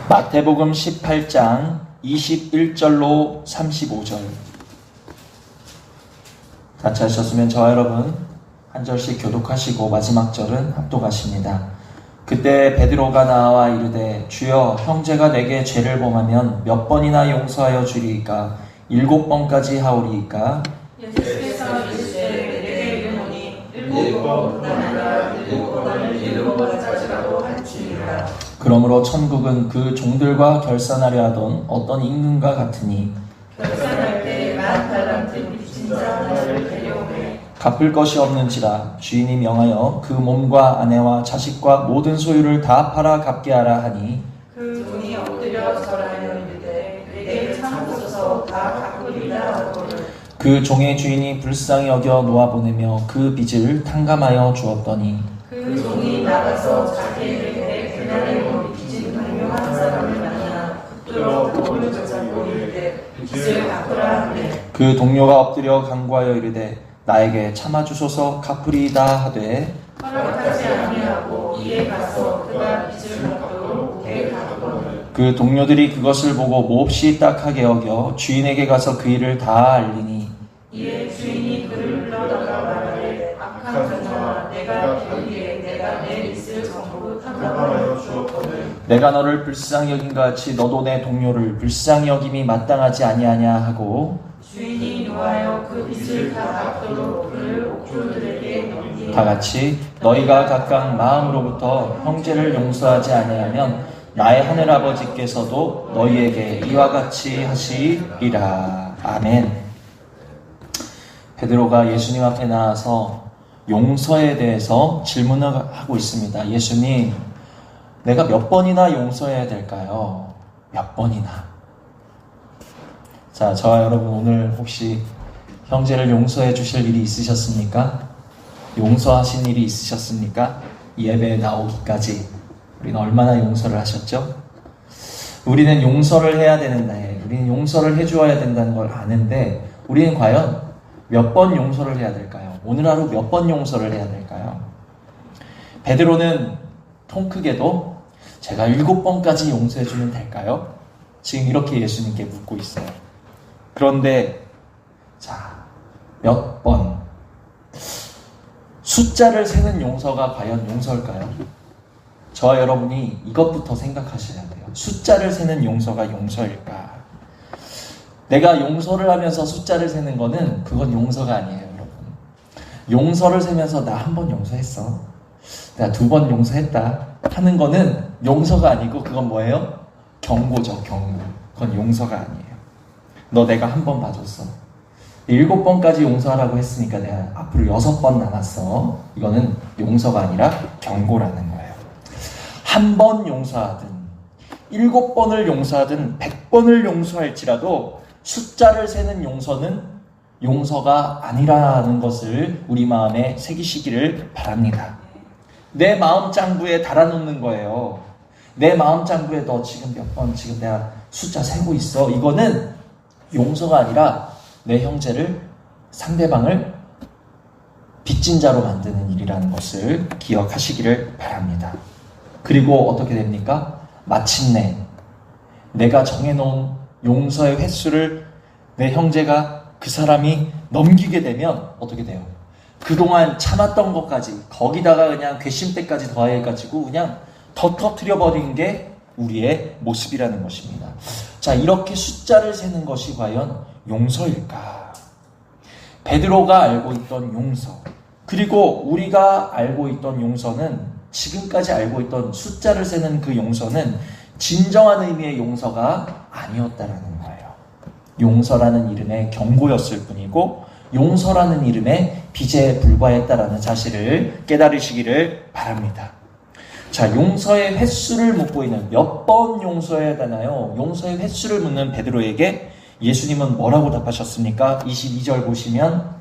마태복음 18장 21절로 35절. 같이 하셨으면 저와 여러분 한 절씩 교독하시고 마지막 절은 합독하십니다. 그때 베드로가 나와 이르되 주여 형제가 내게 죄를 범하면 몇 번이나 용서하여 주리이까 7번까지 하오리이까. 예수께서 이르시되 내게 이르노니 7번뿐 아니라 7번을 7번까지라도 할지니라. 그러므로 천국은 그 종들과 결산하려 하던 어떤 임금과 같으니 결산할 때 10,000달란트 빚진 자 하나를 데려오매 갚을 것이 없는지라 주인이 명하여 그 몸과 아내와 자식과 모든 소유를 다 팔아 갚게 하라 하니 그 종이 엎드려 절하여 이르되 내게 참으소서 다 갚으리라 하거늘. 그 종의 주인이 불쌍히 여겨 놓아보내며 그 빚을 탕감하여 주었더니 그 종이 나가서 자기에게 그날에 온 빚진 동료 한 사람을 만나 붙들어 몸을 붙잡고 이르되 빚을 갚으라 하매 그 동료가 엎드려 간구하여 이르되 나에게 참아주소서 갚으리이다 하되 허락하지 아니하고 이에 가서 그가 빚을 갚도록 오게 하거늘. 그 동료들이 그것을 보고 몹시 딱하게 여겨 주인에게 가서 그 일을 다 알리니 이에 주인이 그를 불러다가 말하되 악한 종아 내가 빌기에 내가 내 빚을 전부 탕감하여 주었거늘. 내가 너를 불쌍히 여긴 것 같이 너도 내 동료를 불쌍히 여김이 마땅하지 아니하냐 하고 주인이 노하여 그 빚을 다 갚도록 그를 옥졸들에게 넘기니 다 같이 너희가 각각 마음으로부터 형제를 용서하지 아니하면 나의 하늘 아버지께서도 너희에게 이와 같이 하시리라. 아멘. 베드로가 예수님 앞에 나와서 용서에 대해서 질문을 하고 있습니다. 예수님, 내가 몇 번이나 용서해야 될까요? 몇 번이나? 자, 저와 여러분 오늘 혹시 형제를 용서해 주실 일이 있으셨습니까? 용서하신 일이 있으셨습니까? 예배에 나오기까지 우리는 얼마나 용서를 하셨죠? 우리는 용서를 해야 되는데, 우리는 용서를 해주어야 된다는 걸 아는데 우리는 과연 몇 번 용서를 해야 될까요? 오늘 하루 몇 번 용서를 해야 될까요? 베드로는 통 크게도 제가 7번까지 용서해주면 될까요? 지금 이렇게 예수님께 묻고 있어요. 그런데 자, 몇 번? 숫자를 세는 용서가 과연 용서일까요? 저와 여러분이 이것부터 생각하셔야 돼요. 숫자를 세는 용서가 용서일까? 내가 용서를 하면서 숫자를 세는 거는 그건 용서가 아니에요, 여러분. 용서를 세면서 나 한 번 용서했어, 내가 2번 용서했다 하는 거는 용서가 아니고 그건 뭐예요? 경고죠, 경고. 그건 용서가 아니에요. 너 내가 한 번 봐줬어. 7번까지 용서하라고 했으니까 내가 앞으로 6번 남았어. 이거는 용서가 아니라 경고라는 거예요. 한 번 용서하든 7번을 용서하든 100번을 용서할지라도 숫자를 세는 용서는 용서가 아니라는 것을 우리 마음에 새기시기를 바랍니다. 내 마음 장부에 달아놓는 거예요. 내 마음 장부에 너 지금 몇 번 지금 내가 숫자 세고 있어. 이거는 용서가 아니라 내 형제를, 상대방을 빚진 자로 만드는 일이라는 것을 기억하시기를 바랍니다. 그리고 어떻게 됩니까? 마침내 내가 정해놓은 용서의 횟수를 내 형제가, 그 사람이 넘기게 되면 어떻게 돼요? 그동안 참았던 것까지 거기다가 그냥 괘씸때까지 더해가지고 그냥 더 터뜨려버린 게 우리의 모습이라는 것입니다. 자, 이렇게 숫자를 세는 것이 과연 용서일까? 베드로가 알고 있던 용서, 그리고 우리가 알고 있던 용서는, 지금까지 알고 있던 숫자를 세는 그 용서는 진정한 의미의 용서가 아니었다라는 거예요. 용서라는 이름의 경고였을 뿐이고 용서라는 이름의 빚에 불과했다라는 사실을 깨달으시기를 바랍니다. 자, 용서의 횟수를 묻고 있는, 몇 번 용서해야 되나요? 용서의 횟수를 묻는 베드로에게 예수님은 뭐라고 답하셨습니까? 22절 보시면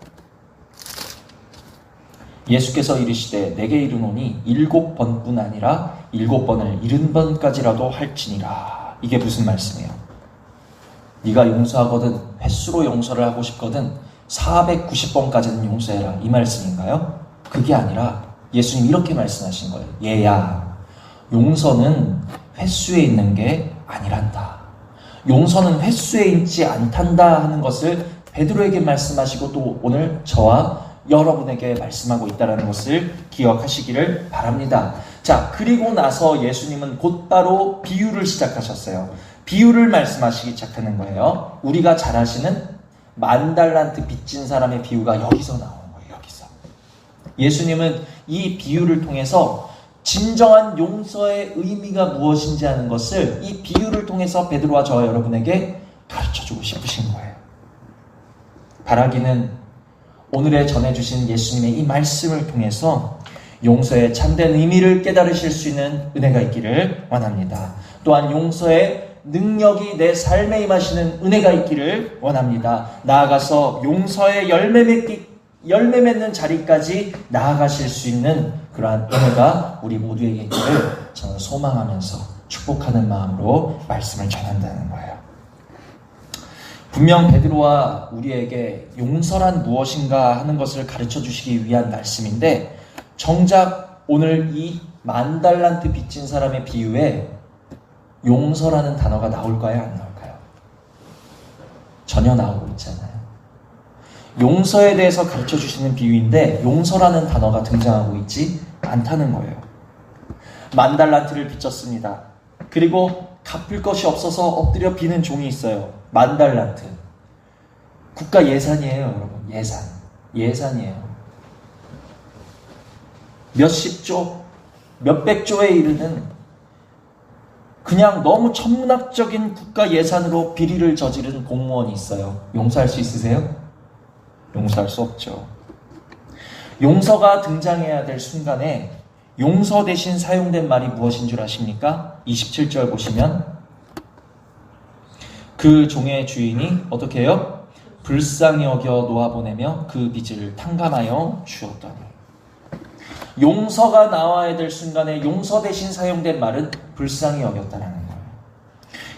예수께서 이르시되 내게 이르노니 7번뿐 아니라 7번을 70번까지라도 할지니라. 이게 무슨 말씀이에요? 네가 용서하거든, 횟수로 용서를 하고 싶거든 490번까지는 용서해라, 이 말씀인가요? 그게 아니라 예수님 이렇게 말씀하신 거예요. 얘야, 용서는 횟수에 있는 게 아니란다. 용서는 횟수에 있지 않단다 하는 것을 베드로에게 말씀하시고 또 오늘 저와 여러분에게 말씀하고 있다는 것을 기억하시기를 바랍니다. 자, 그리고 나서 예수님은 곧바로 비유를 시작하셨어요. 비유를 말씀하시기 시작하는 거예요. 우리가 잘 아시는 10,000달란트 빚진 사람의 비유가 여기서 나오는 거예요. 여기서. 예수님은 이 비유를 통해서 진정한 용서의 의미가 무엇인지 하는 것을 이 비유를 통해서 베드로와 저와 여러분에게 가르쳐주고 싶으신 거예요. 바라기는 오늘에 전해주신 예수님의 이 말씀을 통해서 용서의 참된 의미를 깨달으실 수 있는 은혜가 있기를 원합니다. 또한 용서의 능력이 내 삶에 임하시는 은혜가 있기를 원합니다. 나아가서 용서의 열매 맺는 자리까지 나아가실 수 있는 그러한 은혜가 우리 모두에게 있기를 저는 소망하면서 축복하는 마음으로 말씀을 전한다는 거예요. 분명 베드로와 우리에게 용서란 무엇인가 하는 것을 가르쳐 주시기 위한 말씀인데 정작 오늘 이 10,000달란트 빚진 사람의 비유에 용서라는 단어가 나올까요? 안 나올까요? 전혀 나오고 있잖아요. 용서에 대해서 가르쳐 주시는 비유인데 용서라는 단어가 등장하고 있지 않다는 거예요. 10,000달란트를 빚졌습니다. 그리고 갚을 것이 없어서 엎드려 비는 종이 있어요. 10,000달란트. 국가 예산이에요, 여러분. 예산이에요. 몇십조, 몇백조에 이르는 그냥 너무 천문학적인 국가 예산으로 비리를 저지른 공무원이 있어요. 용서할 수 있으세요? 용서할 수 없죠. 용서가 등장해야 될 순간에 용서 대신 사용된 말이 무엇인 줄 아십니까? 27절 보시면 그 종의 주인이 어떻게 해요? 불쌍히 여겨 놓아보내며 그 빚을 탕감하여 주었더니. 용서가 나와야 될 순간에 용서 대신 사용된 말은 불쌍히 여겼다라는 거예요.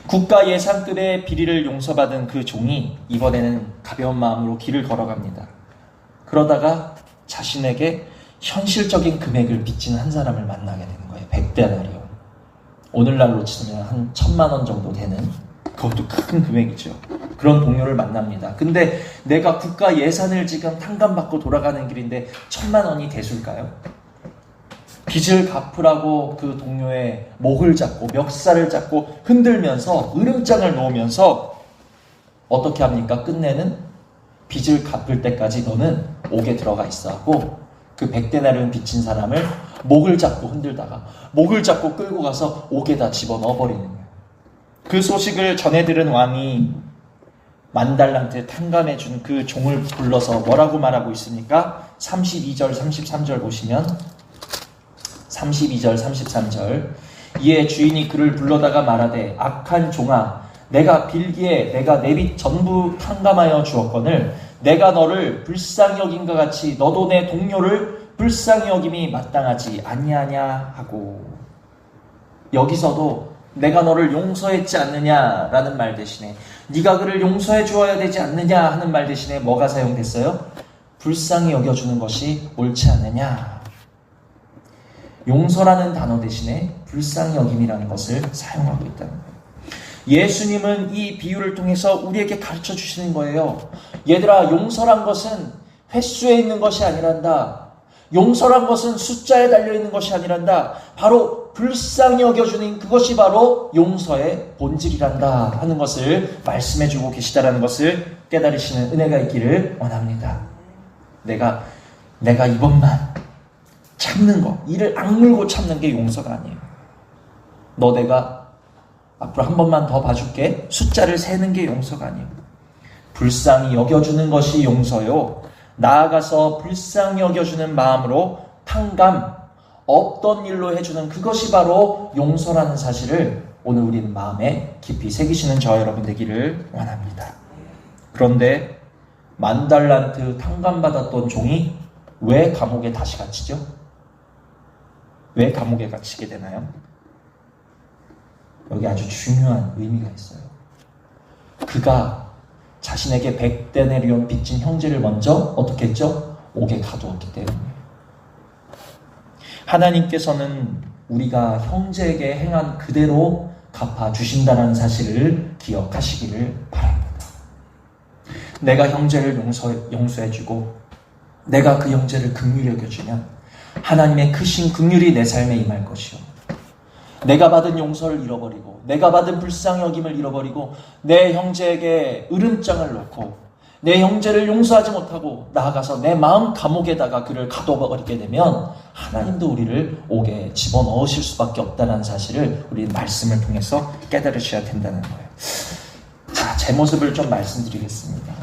국가 예산급의 비리를 용서받은 그 종이 이번에는 가벼운 마음으로 길을 걸어갑니다. 그러다가 자신에게 현실적인 금액을 빚진 한 사람을 만나게 되는 거예요. 100데나리온. 오늘날로 치면 한 1,000만 원 정도 되는, 그것도 큰 금액이죠. 그런 동료를 만납니다. 근데 내가 국가 예산을 지금 탕감받고 돌아가는 길인데 1,000만 원이 대수일까요? 빚을 갚으라고 그 동료의 목을 잡고 멱살을 잡고 흔들면서 으름장을 놓으면서 어떻게 합니까? 끝내는 빚을 갚을 때까지 너는 옥에 들어가 있어 하고 그 100데나리온 빚진 사람을 목을 잡고 흔들다가 목을 잡고 끌고 가서 옥에다 집어넣어 버리는 거예요. 그 소식을 전해들은 왕이 10,000달란트 탕감해 준 그 종을 불러서 뭐라고 말하고 있습니까? 32절 33절 보시면 32절 33절 이에 주인이 그를 불러다가 말하되 악한 종아 내가 빌기에 내가 내 빚 전부 탕감하여 주었거늘 내가 너를 불쌍히 여긴과 같이 너도 내 동료를 불쌍히 여김이 마땅하지 아니하냐 하고, 여기서도 내가 너를 용서했지 않느냐라는 말 대신에 네가 그를 용서해 주어야 되지 않느냐 하는 말 대신에 뭐가 사용됐어요? 불쌍히 여겨주는 것이 옳지 않느냐. 용서라는 단어 대신에 불쌍히 여김이라는 것을 사용하고 있다는 거예요. 예수님은 이 비유를 통해서 우리에게 가르쳐 주시는 거예요. 얘들아, 용서란 것은 횟수에 있는 것이 아니란다. 용서란 것은 숫자에 달려있는 것이 아니란다. 바로 불쌍히 여겨주는 그것이 바로 용서의 본질이란다 하는 것을 말씀해주고 계시다라는 것을 깨달으시는 은혜가 있기를 원합니다. 내가 이번만 참는 거, 이를 악물고 참는 게 용서가 아니에요. 너 내가 앞으로 한 번만 더 봐줄게, 숫자를 세는 게 용서가 아니에요. 불쌍히 여겨주는 것이 용서요. 나아가서 불쌍히 여겨주는 마음으로 탕감, 없던 일로 해주는 그것이 바로 용서라는 사실을 오늘 우리는 마음에 깊이 새기시는 저와 여러분 되기를 원합니다. 그런데 10,000달란트 탕감받았던 종이 왜 감옥에 다시 갇히죠? 왜 감옥에 갇히게 되나요? 여기 아주 중요한 의미가 있어요. 그가 자신에게 100데나리온 빚진 형제를 먼저 어떻게 했죠? 옥에 가두었기 때문에. 하나님께서는 우리가 형제에게 행한 그대로 갚아주신다는 사실을 기억하시기를 바랍니다. 내가 형제를 용서해주고 내가 그 형제를 긍휼히 여겨주면 하나님의 크신 긍휼이 내 삶에 임할 것이요. 내가 받은 용서를 잃어버리고 내가 받은 불쌍히 여김을 잃어버리고 내 형제에게 으름장을 놓고 내 형제를 용서하지 못하고 나아가서 내 마음 감옥에다가 그를 가둬버리게 되면 하나님도 우리를 옥에 집어넣으실 수밖에 없다는 사실을 우리 말씀을 통해서 깨달으셔야 된다는 거예요. 자, 제 모습을 좀 말씀드리겠습니다.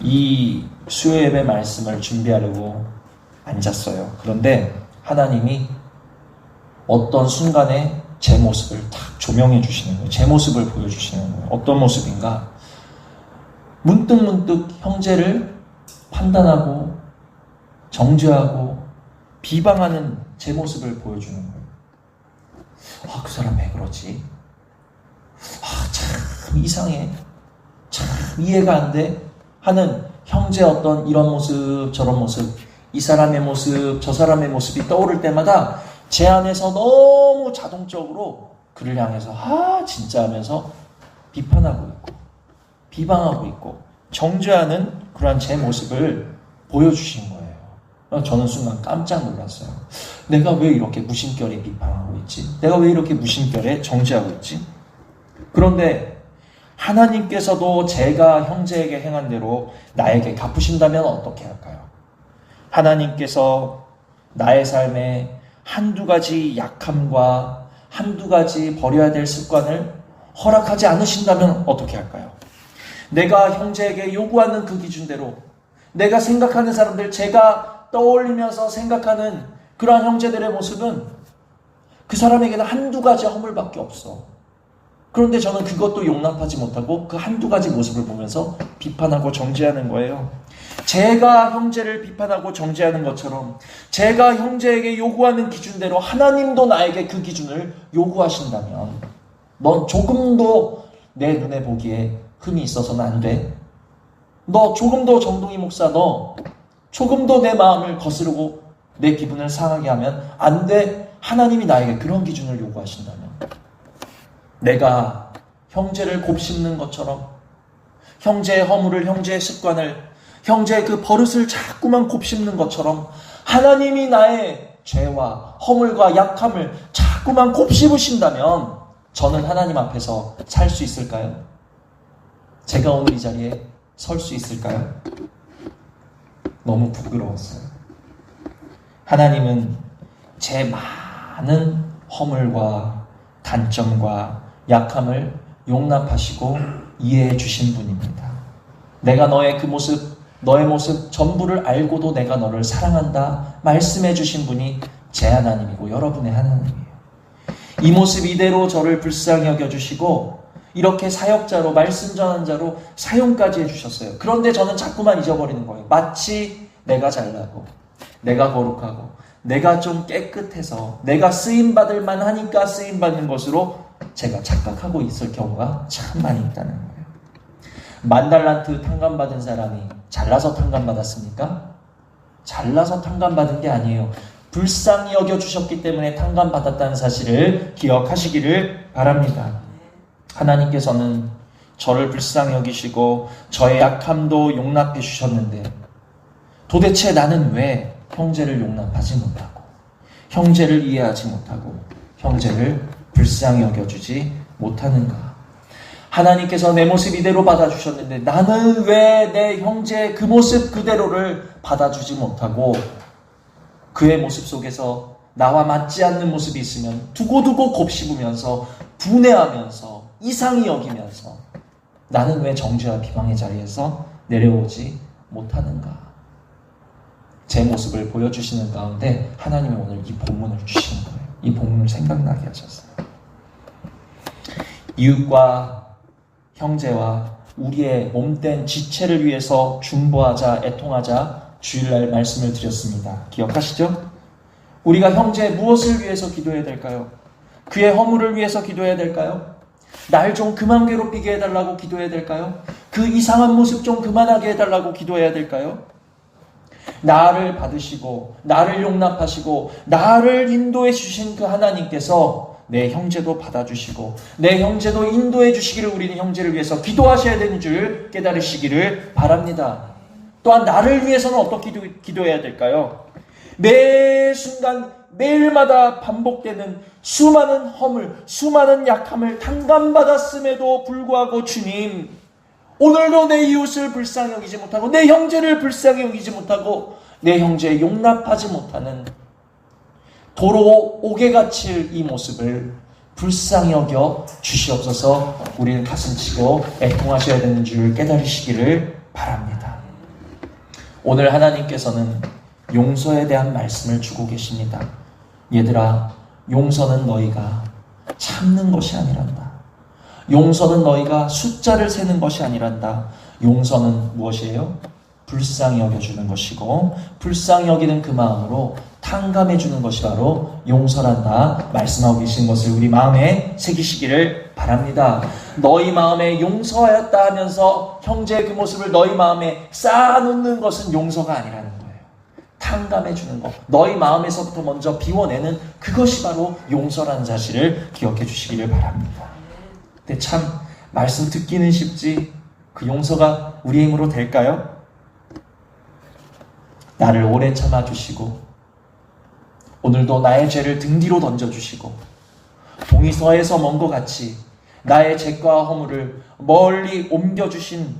이 수요 예배 말씀을 준비하려고 앉았어요. 그런데 하나님이 어떤 순간에 제 모습을 딱 조명해 주시는 거예요. 제 모습을 보여주시는 거예요. 어떤 모습인가? 문득문득 형제를 판단하고 정죄하고 비방하는 제 모습을 보여주는 거예요. 그 사람 왜 그러지? 참 이상해. 참 이해가 안 돼. 하는 형제 어떤 이런 모습 저런 모습 이 사람의 모습 저 사람의 모습이 떠오를 때마다 제 안에서 너무 자동적으로 그를 향해서 진짜 하면서 비판하고 있고 비방하고 있고 정죄하는 그러한 제 모습을 보여주신 거예요. 저는 순간 깜짝 놀랐어요. 내가 왜 이렇게 무심결에 비판하고 있지? 내가 왜 이렇게 무심결에 정죄하고 있지? 그런데 하나님께서도 제가 형제에게 행한 대로 나에게 갚으신다면 어떻게 할까요? 하나님께서 나의 삶에 한두 가지 약함과 한두 가지 버려야 될 습관을 허락하지 않으신다면 어떻게 할까요? 내가 형제에게 요구하는 그 기준대로 내가 생각하는 사람들, 제가 떠올리면서 생각하는 그러한 형제들의 모습은 그 사람에게는 한두 가지 허물밖에 없어. 그런데 저는 그것도 용납하지 못하고 그 한두 가지 모습을 보면서 비판하고 정죄하는 거예요. 제가 형제를 비판하고 정죄하는 것처럼 제가 형제에게 요구하는 기준대로 하나님도 나에게 그 기준을 요구하신다면 넌 조금도 내 눈에 보기에 흠이 있어서는 안 돼. 너 조금도 정동희 목사 너 조금도 내 마음을 거스르고 내 기분을 상하게 하면 안 돼. 하나님이 나에게 그런 기준을 요구하신다면 내가 형제를 곱씹는 것처럼 형제의 허물을 형제의 습관을 형제의 그 버릇을 자꾸만 곱씹는 것처럼 하나님이 나의 죄와 허물과 약함을 자꾸만 곱씹으신다면 저는 하나님 앞에서 살 수 있을까요? 제가 오늘 이 자리에 설 수 있을까요? 너무 부끄러웠어요. 하나님은 제 많은 허물과 단점과 약함을 용납하시고 이해해 주신 분입니다. 내가 너의 그 모습, 너의 모습 전부를 알고도 내가 너를 사랑한다 말씀해 주신 분이 제 하나님이고 여러분의 하나님이에요. 이 모습 이대로 저를 불쌍히 여겨주시고 이렇게 사역자로 말씀 전한 자로 사용까지 해주셨어요. 그런데 저는 자꾸만 잊어버리는 거예요. 마치 내가 잘나고 내가 거룩하고 내가 좀 깨끗해서 내가 쓰임받을 만하니까 쓰임받는 것으로 제가 착각하고 있을 경우가 참 많이 있다는 거예요. 10,000달란트 탕감받은 사람이 잘나서 탕감받았습니까? 잘나서 탕감받은 게 아니에요. 불쌍히 여겨주셨기 때문에 탕감받았다는 사실을 기억하시기를 바랍니다. 하나님께서는 저를 불쌍히 여기시고 저의 약함도 용납해 주셨는데 도대체 나는 왜 형제를 용납하지 못하고 형제를 이해하지 못하고 형제를 불쌍히 여겨주지 못하는가? 하나님께서 내 모습 이대로 받아주셨는데 나는 왜 내 형제의 그 모습 그대로를 받아주지 못하고 그의 모습 속에서 나와 맞지 않는 모습이 있으면 두고두고 곱씹으면서 분해하면서 이상히 여기면서 나는 왜 정죄와 비방의 자리에서 내려오지 못하는가? 제 모습을 보여주시는 가운데 하나님이 오늘 이 본문을 주시는 거예요. 이 본문을 생각나게 하셨어요. 이웃과 형제와 우리의 몸된 지체를 위해서 중보하자, 애통하자 주일날 말씀을 드렸습니다. 기억하시죠? 우리가 형제 무엇을 위해서 기도해야 될까요? 그의 허물을 위해서 기도해야 될까요? 날 좀 그만 괴롭히게 해달라고 기도해야 될까요? 그 이상한 모습 좀 그만하게 해달라고 기도해야 될까요? 나를 받으시고 나를 용납하시고 나를 인도해 주신 그 하나님께서 내 형제도 받아주시고 내 형제도 인도해 주시기를 우리는 형제를 위해서 기도하셔야 되는 줄 깨달으시기를 바랍니다. 또한 나를 위해서는 어떻게 기도해야 될까요? 매 순간 매일마다 반복되는 수많은 허물, 수많은 약함을 탕감받았음에도 불구하고 주님, 오늘도 내 이웃을 불쌍히 여기지 못하고 내 형제를 불쌍히 여기지 못하고 내 형제를 용납하지 못하는 도로 옥에 갇힐 이 모습을 불쌍히 여겨 주시옵소서. 우리는 가슴치고 애통하셔야 되는 줄 깨달으시기를 바랍니다. 오늘 하나님께서는 용서에 대한 말씀을 주고 계십니다. 얘들아, 용서는 너희가 참는 것이 아니란다. 용서는 너희가 숫자를 세는 것이 아니란다. 용서는 무엇이에요? 불쌍히 여겨주는 것이고 불쌍히 여기는 그 마음으로 탕감해주는 것이 바로 용서란다 말씀하고 계신 것을 우리 마음에 새기시기를 바랍니다. 너희 마음에 용서하였다 하면서 형제의 그 모습을 너희 마음에 쌓아놓는 것은 용서가 아니라는 거예요. 탕감해주는 것, 너희 마음에서부터 먼저 비워내는 그것이 바로 용서라는 사실을 기억해 주시기를 바랍니다. 근데 참 말씀 듣기는 쉽지 그 용서가 우리의 힘으로 될까요? 나를 오래 참아주시고 오늘도 나의 죄를 등 뒤로 던져주시고 동이서에서 먼 것 같이 나의 죄과 허물을 멀리 옮겨주신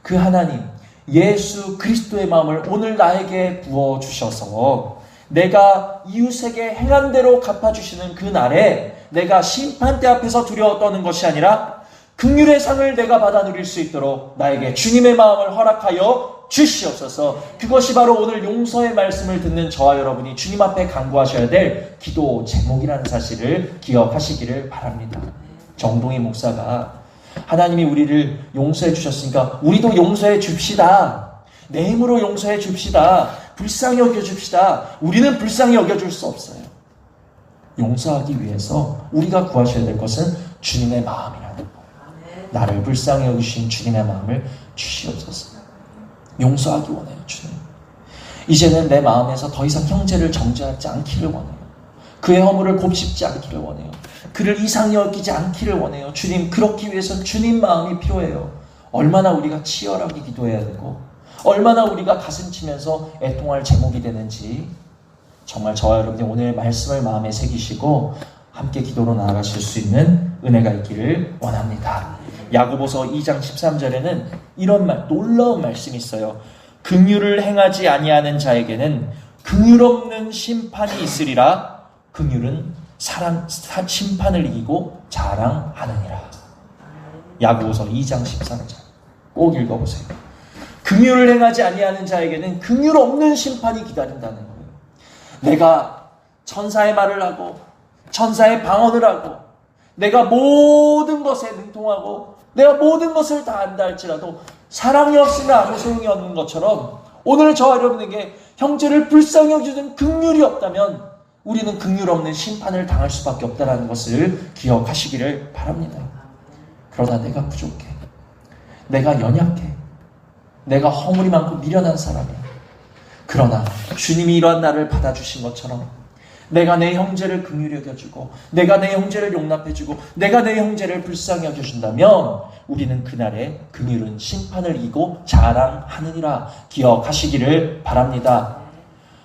그 하나님 예수 그리스도의 마음을 오늘 나에게 부어주셔서 내가 이웃에게 행한 대로 갚아주시는 그 날에 내가 심판대 앞에서 두려워 떠는 것이 아니라 긍휼의 상을 내가 받아 누릴 수 있도록 나에게 주님의 마음을 허락하여 주시옵소서. 그것이 바로 오늘 용서의 말씀을 듣는 저와 여러분이 주님 앞에 간구하셔야 될 기도 제목이라는 사실을 기억하시기를 바랍니다. 정동희 목사가 하나님이 우리를 용서해 주셨으니까 우리도 용서해 줍시다. 내 힘으로 용서해 줍시다. 불쌍히 여겨줍시다. 우리는 불쌍히 여겨줄 수 없어요. 용서하기 위해서 우리가 구하셔야 될 것은 주님의 마음이라는 거예요. 나를 불쌍히 여기신 주님의 마음을 주시옵소서. 용서하기 원해요. 주님, 이제는 내 마음에서 더 이상 형제를 정죄하지 않기를 원해요. 그의 허물을 곱씹지 않기를 원해요. 그를 이상히 여기지 않기를 원해요. 주님, 그렇기 위해서는 주님 마음이 필요해요. 얼마나 우리가 치열하게 기도해야 되고 얼마나 우리가 가슴치면서 애통할 제목이 되는지 정말 저와 여러분이 오늘 말씀을 마음에 새기시고 함께 기도로 나아가실 수 있는 은혜가 있기를 원합니다. 야고보서 2장 13절에는 이런 놀라운 말씀이 있어요. 긍휼을 행하지 아니하는 자에게는 긍휼 없는 심판이 있으리라. 긍휼은 심판을 이기고 자랑하느니라. 야고보서 2장 13절 꼭 읽어보세요. 긍휼을 행하지 아니하는 자에게는 긍휼 없는 심판이 기다린다는 거예요. 내가 천사의 말을 하고 천사의 방언을 하고 내가 모든 것에 능통하고 내가 모든 것을 다 안다 할지라도 사랑이 없으면 아무 소용이 없는 것처럼 오늘 저와 여러분에게 형제를 불쌍히 여기는 긍휼이 없다면 우리는 긍휼 없는 심판을 당할 수밖에 없다는 것을 기억하시기를 바랍니다. 그러나 내가 부족해. 내가 연약해. 내가 허물이 많고 미련한 사람이야. 그러나 주님이 이러한 나를 받아주신 것처럼 내가 내 형제를 긍휼히 여겨주고 내가 내 형제를 용납해주고 내가 내 형제를 불쌍히 여겨준다면 우리는 그날에 긍휼은 심판을 이기고 자랑하느니라 기억하시기를 바랍니다.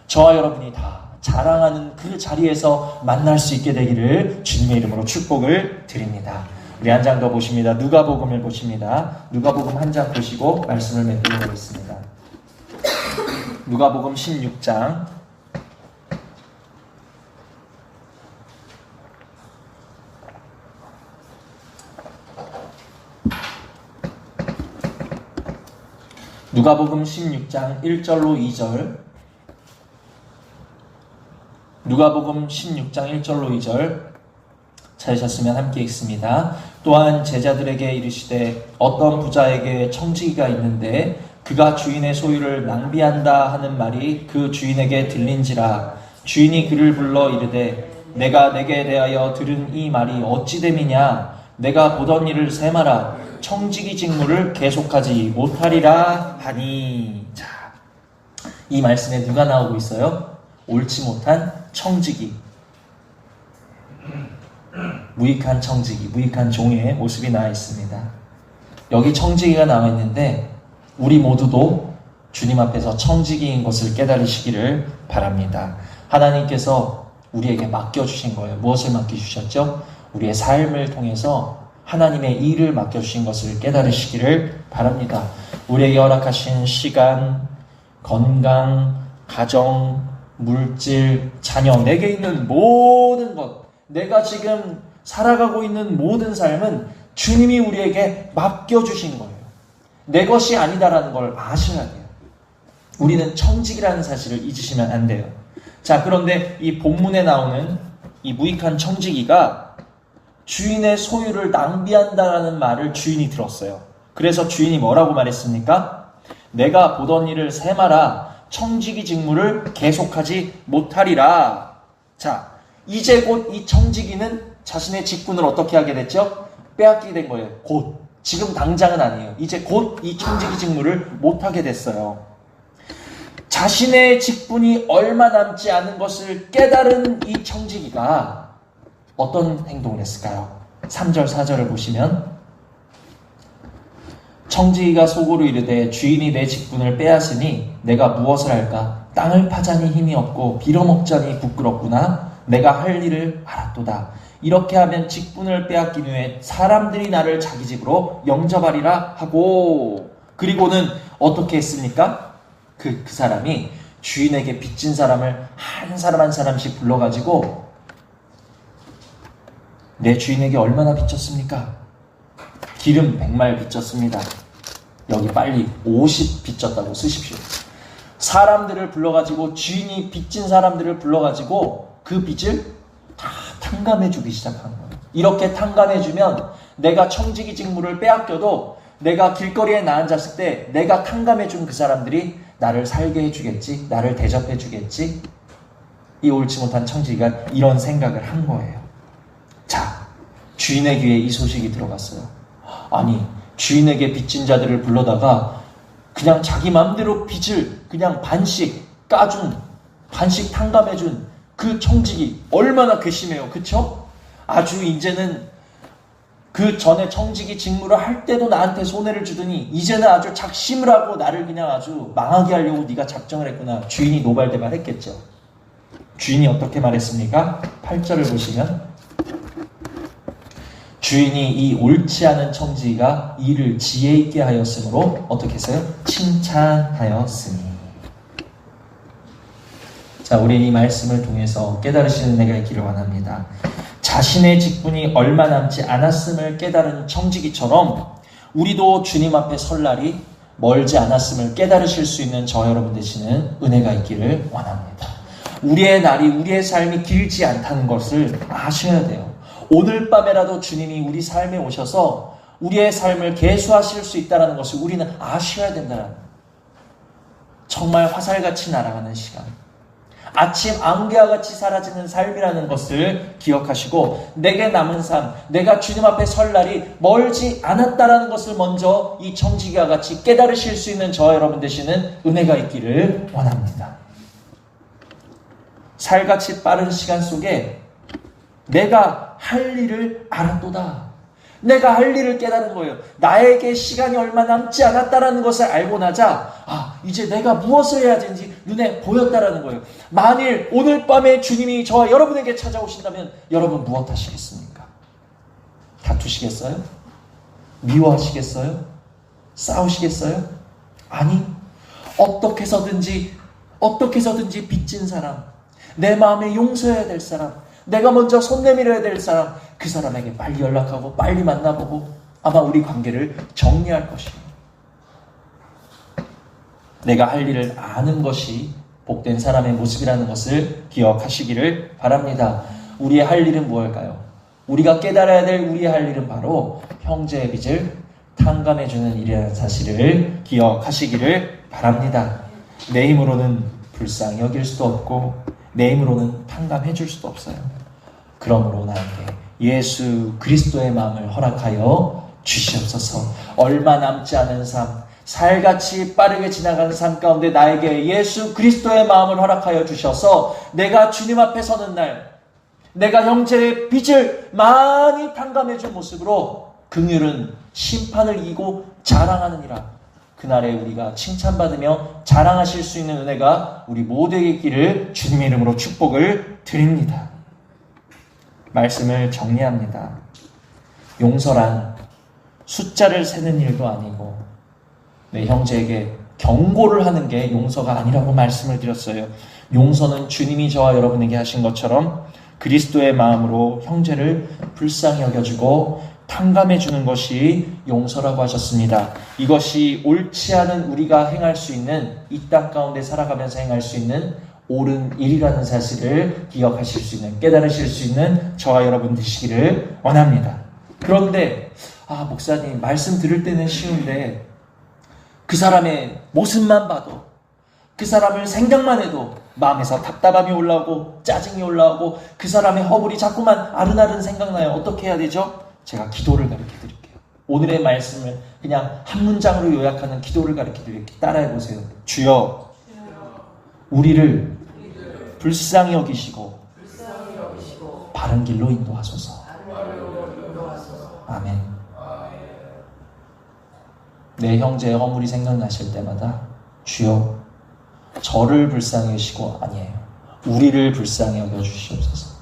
저와 여러분이 다 자랑하는 그 자리에서 만날 수 있게 되기를 주님의 이름으로 축복을 드립니다. 우리 한 장 더 보십니다. 누가복음을 보십니다. 누가복음 한 장 보시고 말씀을 맺도록 하겠습니다. 누가복음 16장 누가복음 16장 1절로 2절 누가복음 16장 1절로 2절 찾으셨으면 함께 읽습니다. 또한 제자들에게 이르시되 어떤 부자에게 청지기가 있는데 그가 주인의 소유를 낭비한다 하는 말이 그 주인에게 들린지라. 주인이 그를 불러 이르되 내가 내게 대하여 들은 이 말이 어찌 됨이냐. 내가 보던 일을 세마라. 청지기 직무를 계속하지 못하리라 하니. 자, 이 말씀에 누가 나오고 있어요? 옳지 못한 청지기, 무익한 청지기, 무익한 종의 모습이 나와 있습니다. 여기 청지기가 나와 있는데 우리 모두도 주님 앞에서 청지기인 것을 깨달으시기를 바랍니다. 하나님께서 우리에게 맡겨주신 거예요. 무엇을 맡겨주셨죠? 우리의 삶을 통해서 하나님의 일을 맡겨주신 것을 깨달으시기를 바랍니다. 우리에게 허락하신 시간, 건강, 가정, 물질, 자녀, 내게 있는 모든 것, 내가 지금 살아가고 있는 모든 삶은 주님이 우리에게 맡겨주신 거예요. 내 것이 아니다라는 걸 아셔야 돼요. 우리는 청직이라는 사실을 잊으시면 안 돼요. 자, 그런데 이 본문에 나오는 이 무익한 청지기가 주인의 소유를 낭비한다라는 말을 주인이 들었어요. 그래서 주인이 뭐라고 말했습니까? 내가 보던 일을 세마라 청지기 직무를 계속하지 못하리라. 자, 이제 곧 이 청지기는 자신의 직분을 어떻게 하게 됐죠? 빼앗기게 된 거예요. 곧. 지금 당장은 아니에요. 이제 곧 이 청지기 직무를 못하게 됐어요. 자신의 직분이 얼마 남지 않은 것을 깨달은 이 청지기가 어떤 행동을 했을까요? 3절, 4절을 보시면 청지기가 속으로 이르되 주인이 내 직분을 빼앗으니 내가 무엇을 할까? 땅을 파자니 힘이 없고 빌어먹자니 부끄럽구나. 내가 할 일을 알았도다. 이렇게 하면 직분을 빼앗긴 후에 사람들이 나를 자기 집으로 영접하리라 하고, 그리고는 어떻게 했습니까? 그 사람이 주인에게 빚진 사람을 한 사람 한 사람씩 불러가지고 내 주인에게 얼마나 빚졌습니까? 기름 100마일 빚졌습니다. 여기 빨리 50 빚졌다고 쓰십시오. 사람들을 불러가지고, 주인이 빚진 사람들을 불러가지고 그 빚을 다 탕감해주기 시작한 거예요. 이렇게 탕감해주면 내가 청지기 직무를 빼앗겨도 내가 길거리에 나앉았을 때 내가 탕감해준 그 사람들이 나를 살게 해주겠지, 나를 대접해주겠지. 이 옳지 못한 청지기가 이런 생각을 한 거예요. 자, 주인의 귀에 이 소식이 들어갔어요. 아니, 주인에게 빚진 자들을 불러다가 그냥 자기 마음대로 빚을 그냥 반씩 까준, 반씩 탕감해준 그 청지기 얼마나 괘씸해요. 그쵸? 아주 이제는 그 전에 청지기 직무를 할 때도 나한테 손해를 주더니 이제는 아주 작심을 하고 나를 그냥 아주 망하게 하려고 네가 작정을 했구나. 주인이 노발대발했겠죠. 주인이 어떻게 말했습니까? 8절을 보시면 주인이 이 옳지 않은 청지기가 일을 지혜 있게 하였으므로 어떻게 했어요? 칭찬하였으니. 자, 우리 이 말씀을 통해서 깨달으시는 내가 있기를 원합니다. 자신의 직분이 얼마 남지 않았음을 깨달은 청지기처럼 우리도 주님 앞에 설 날이 멀지 않았음을 깨달으실 수 있는 저 여러분 되시는 은혜가 있기를 원합니다. 우리의 날이, 우리의 삶이 길지 않다는 것을 아셔야 돼요. 오늘 밤에라도 주님이 우리 삶에 오셔서 우리의 삶을 계수하실 수 있다는 것을 우리는 아셔야 된다는 거예요. 정말 화살같이 날아가는 시간, 아침 안개와 같이 사라지는 삶이라는 것을 기억하시고 내게 남은 삶, 내가 주님 앞에 설 날이 멀지 않았다라는 것을 먼저 이 청지기와 같이 깨달으실 수 있는 저와 여러분 되시는 은혜가 있기를 원합니다. 살같이 빠른 시간 속에 내가 할 일을 알았도다. 내가 할 일을 깨달은 거예요. 나에게 시간이 얼마 남지 않았다라는 것을 알고 나자 이제 내가 무엇을 해야 되는지 눈에 보였다라는 거예요. 만일 오늘 밤에 주님이 저와 여러분에게 찾아오신다면 여러분 무엇 하시겠습니까? 다투시겠어요? 미워하시겠어요? 싸우시겠어요? 아니, 어떻게 해서든지 빚진 사람, 내 마음에 용서해야 될 사람, 내가 먼저 손 내밀어야 될 사람, 그 사람에게 빨리 연락하고 빨리 만나보고 아마 우리 관계를 정리할 것이에요. 내가 할 일을 아는 것이 복된 사람의 모습이라는 것을 기억하시기를 바랍니다. 우리의 할 일은 무엇일까요? 우리가 깨달아야 될 우리의 할 일은 바로 형제의 빚을 탕감해주는 일이라는 사실을 기억하시기를 바랍니다. 내 힘으로는 불쌍히 여길 수도 없고 내 힘으로는 탕감해줄 수도 없어요. 그러므로 나에게 예수 그리스도의 마음을 허락하여 주시옵소서. 얼마 남지 않은 삶, 살같이 빠르게 지나가는 삶 가운데 나에게 예수 그리스도의 마음을 허락하여 주셔서 내가 주님 앞에 서는 날 내가 형제의 빚을 많이 탕감해 준 모습으로 긍휼은 심판을 이기고 자랑하느니라. 그날에 우리가 칭찬받으며 자랑하실 수 있는 은혜가 우리 모두에게 있기를 주님의 이름으로 축복을 드립니다. 말씀을 정리합니다. 용서란 숫자를 세는 일도 아니고 내 형제에게 경고를 하는 게 용서가 아니라고 말씀을 드렸어요. 용서는 주님이 저와 여러분에게 하신 것처럼 그리스도의 마음으로 형제를 불쌍히 여겨주고 탕감해 주는 것이 용서라고 하셨습니다. 이것이 옳지 않은 우리가 행할 수 있는, 이 땅 가운데 살아가면서 행할 수 있는 옳은 일이라는 사실을 기억하실 수 있는, 깨달으실 수 있는 저와 여러분 되시기를 원합니다. 그런데 목사님 말씀 들을 때는 쉬운데 그 사람의 모습만 봐도, 그 사람을 생각만 해도 마음에서 답답함이 올라오고 짜증이 올라오고 그 사람의 허물이 자꾸만 아른아른 생각나요. 어떻게 해야 되죠? 제가 기도를 가르쳐 드릴게요. 오늘의 말씀을 그냥 한 문장으로 요약하는 기도를 가르쳐 드릴게요. 따라해 보세요. 주여, 우리를 불쌍히 여기시고 바른 길로 인도하소서. 아멘. 내 형제의 허물이 생각나실 때마다 주여, 저를 불쌍히 여기시고 아니에요, 우리를 불쌍히 여겨주시옵소서.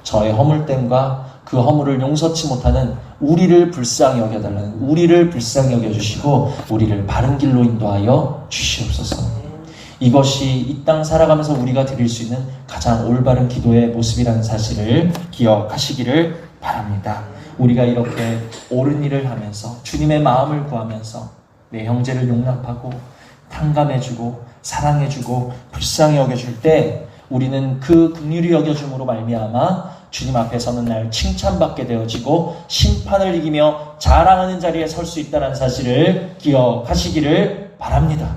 저의 허물됨과 그 허물을 용서치 못하는 우리를 불쌍히 여겨달라는, 우리를 불쌍히 여겨주시고 우리를 바른 길로 인도하여 주시옵소서. 이것이 이 땅 살아가면서 우리가 드릴 수 있는 가장 올바른 기도의 모습이라는 사실을 기억하시기를 바랍니다. 우리가 이렇게 옳은 일을 하면서 주님의 마음을 구하면서 내 형제를 용납하고 탕감해주고 사랑해주고 불쌍히 여겨줄 때 우리는 그 긍휼히 여겨줌으로 말미암아 주님 앞에 서는 날 칭찬받게 되어지고 심판을 이기며 자랑하는 자리에 설 수 있다는 사실을 기억하시기를 바랍니다.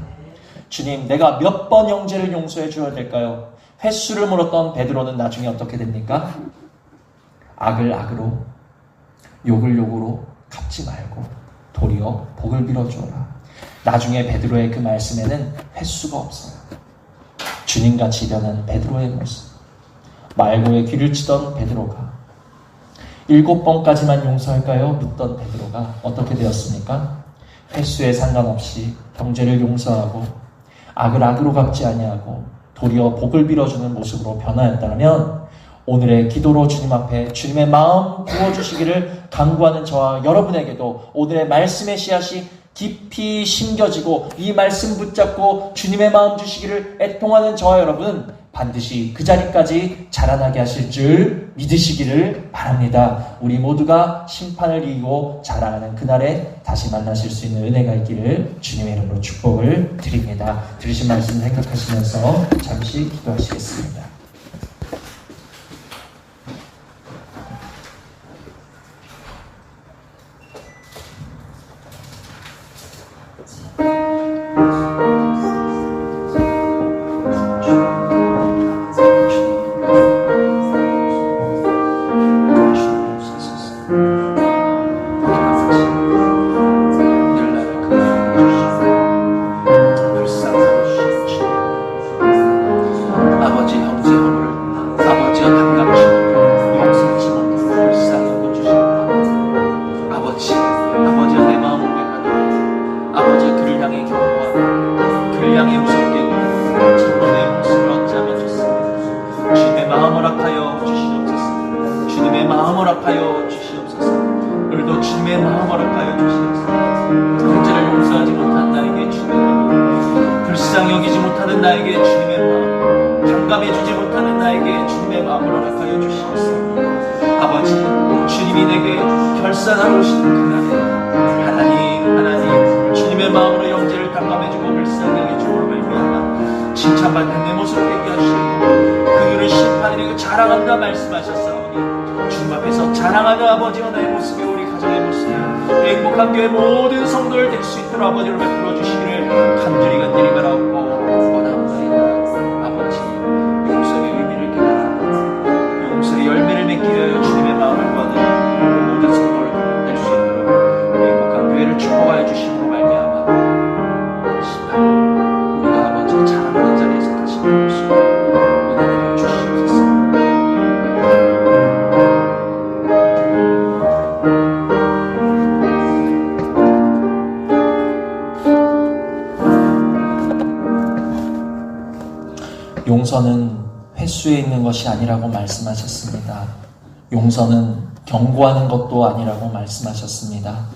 주님, 내가 몇 번 형제를 용서해 줘야 될까요? 횟수를 물었던 베드로는 나중에 어떻게 됩니까? 악을 악으로, 욕을 욕으로 갚지 말고 도리어 복을 빌어주어라. 나중에 베드로의 그 말씀에는 횟수가 없어요. 주님같이 일어난 베드로의 모습, 말고의 귀를 치던 베드로가 7번까지만 용서할까요? 묻던 베드로가 어떻게 되었습니까? 횟수에 상관없이 형제를 용서하고 악을 악으로 갚지 아니하고 도리어 복을 빌어주는 모습으로 변화했다면 오늘의 기도로 주님 앞에 주님의 마음 부어주시기를 간구하는 저와 여러분에게도 오늘의 말씀의 씨앗이 깊이 심겨지고 이 말씀 붙잡고 주님의 마음 주시기를 애통하는 저와 여러분 반드시 그 자리까지 자라나게 하실 줄 믿으시기를 바랍니다. 우리 모두가 심판을 이기고 자라나는 그날에 다시 만나실 수 있는 은혜가 있기를 주님의 이름으로 축복을 드립니다. 들으신 말씀 생각하시면서 잠시 기도하시겠습니다. 칭찬받는 내 모습을 되게 하시고 그들을 심판이고 자랑한다 말씀하셨사오니 주님 앞에서 자랑하는 아버지와 나의 모습이 우리 가정의 모습이 행복한 교회 모든 성도를 될 수 있도록 아버지를 베풀어 주시기를 간절히 바라옵고 원하옵나이다. 아버지, 용서의 의미를 깨달아 용서의 열매를 맺기 위하여 주님의 마음을 구하는 모든 성도를 될 수 있도록 행복한 교회를 축복하여 주심으로 말미암아 용서는 횟수에 있는 것이 아니라고 말씀하셨습니다. 용서는 경고하는 것도 아니라고 말씀하셨습니다.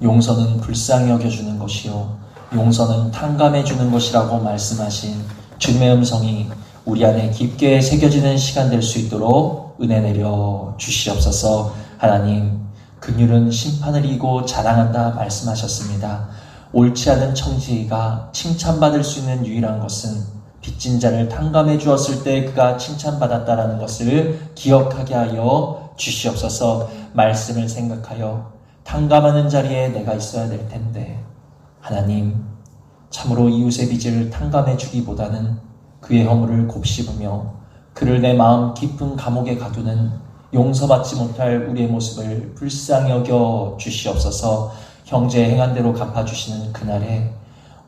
용서는 불쌍히 여겨주는 것이요 용서는 탕감해주는 것이라고 말씀하신 주님의 음성이 우리 안에 깊게 새겨지는 시간 될 수 있도록 은혜 내려 주시옵소서. 하나님, 긍휼은 심판을 이기고 자랑한다 말씀하셨습니다. 옳지 않은 청지기가 칭찬받을 수 있는 유일한 것은 빚진 자를 탕감해 주었을 때 그가 칭찬받았다라는 것을 기억하게 하여 주시옵소서. 말씀을 생각하여 탕감하는 자리에 내가 있어야 될 텐데 하나님, 참으로 이웃의 빚을 탕감해 주기보다는 그의 허물을 곱씹으며 그를 내 마음 깊은 감옥에 가두는 용서받지 못할 우리의 모습을 불쌍히 여겨 주시옵소서. 형제의 행한 대로 갚아주시는 그날에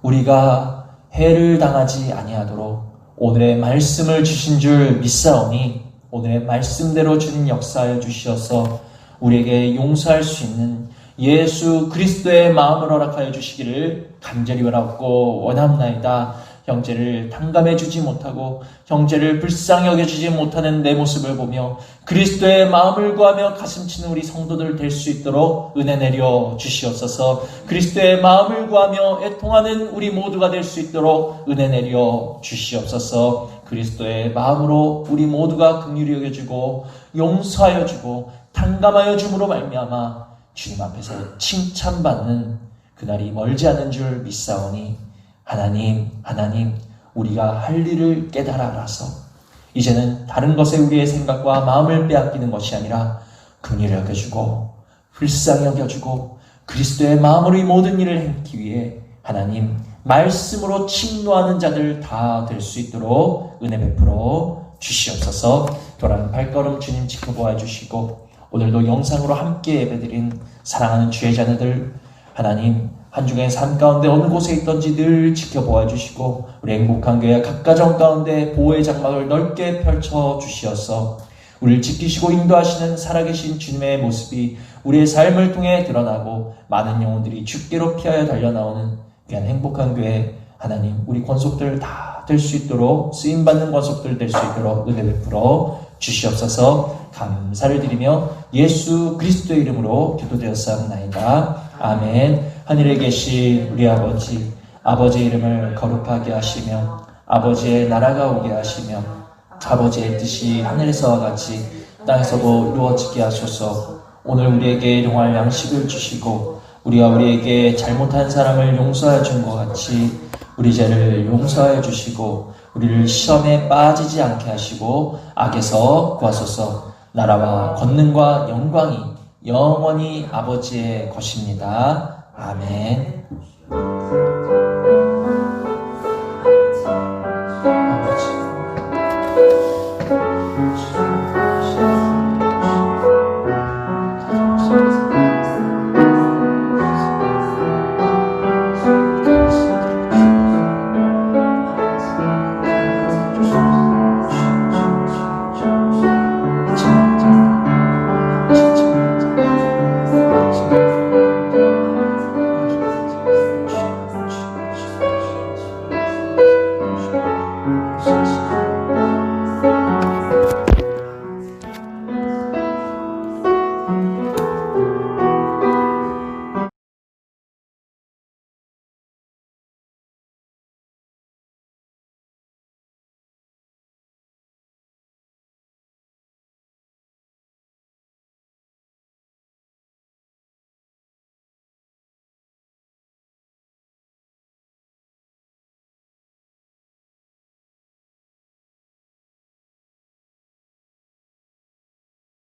우리가 해를 당하지 아니하도록 오늘의 말씀을 주신 줄 믿사오니 오늘의 말씀대로 주님 역사하여 주시어서 우리에게 용서할 수 있는 예수 그리스도의 마음을 허락하여 주시기를 간절히 원하고 원합나이다. 형제를 탕감해 주지 못하고 형제를 불쌍히 여겨주지 못하는 내 모습을 보며 그리스도의 마음을 구하며 가슴치는 우리 성도들 될 수 있도록 은혜 내려 주시옵소서. 그리스도의 마음을 구하며 애통하는 우리 모두가 될 수 있도록 은혜 내려 주시옵소서. 그리스도의 마음으로 우리 모두가 긍휼히 여겨주고 용서하여 주고 탕감하여 줌으로 말미암아 주님 앞에서 칭찬받는 그날이 멀지 않은 줄 믿사오니 하나님, 우리가 할 일을 깨달아 알아서 이제는 다른 것에 우리의 생각과 마음을 빼앗기는 것이 아니라 긍휼히 여겨주고 불쌍히 여겨주고 그리스도의 마음으로 이 모든 일을 행기 위해 하나님 말씀으로 침노하는 자들 다 될 수 있도록 은혜 베풀어 주시옵소서. 돌아가는 발걸음 주님 지켜보아 주시고 오늘도 영상으로 함께 예배드린 사랑하는 주의 자녀들 하나님 한 주간의 삶 가운데 어느 곳에 있던지 늘 지켜보아 주시고 우리 행복한 교회 각 가정 가운데 보호의 장막을 넓게 펼쳐 주시어서 우리를 지키시고 인도하시는 살아계신 주님의 모습이 우리의 삶을 통해 드러나고 많은 영혼들이 주께로 피하여 달려나오는 귀한 행복한 교회 하나님 우리 권속들 다 될 수 있도록 쓰임받는 권속들 될 수 있도록 은혜 베풀어 주시옵소서. 감사를 드리며 예수 그리스도의 이름으로 기도되었사옵나이다. 아멘. 하늘에 계신 우리 아버지, 아버지의 이름을 거룩하게 하시며 아버지의 나라가 오게 하시며 아버지의 뜻이 하늘에서와 같이 땅에서도 이루어지게 하소서. 오늘 우리에게 일용할 양식을 주시고 우리가 우리에게 잘못한 사람을 용서해 준 것 같이 우리 죄를 용서해 주시고 우리를 시험에 빠지지 않게 하시고 악에서 구하소서. 나라와 권능과 영광이 영원히 아버지의 것입니다. 아멘.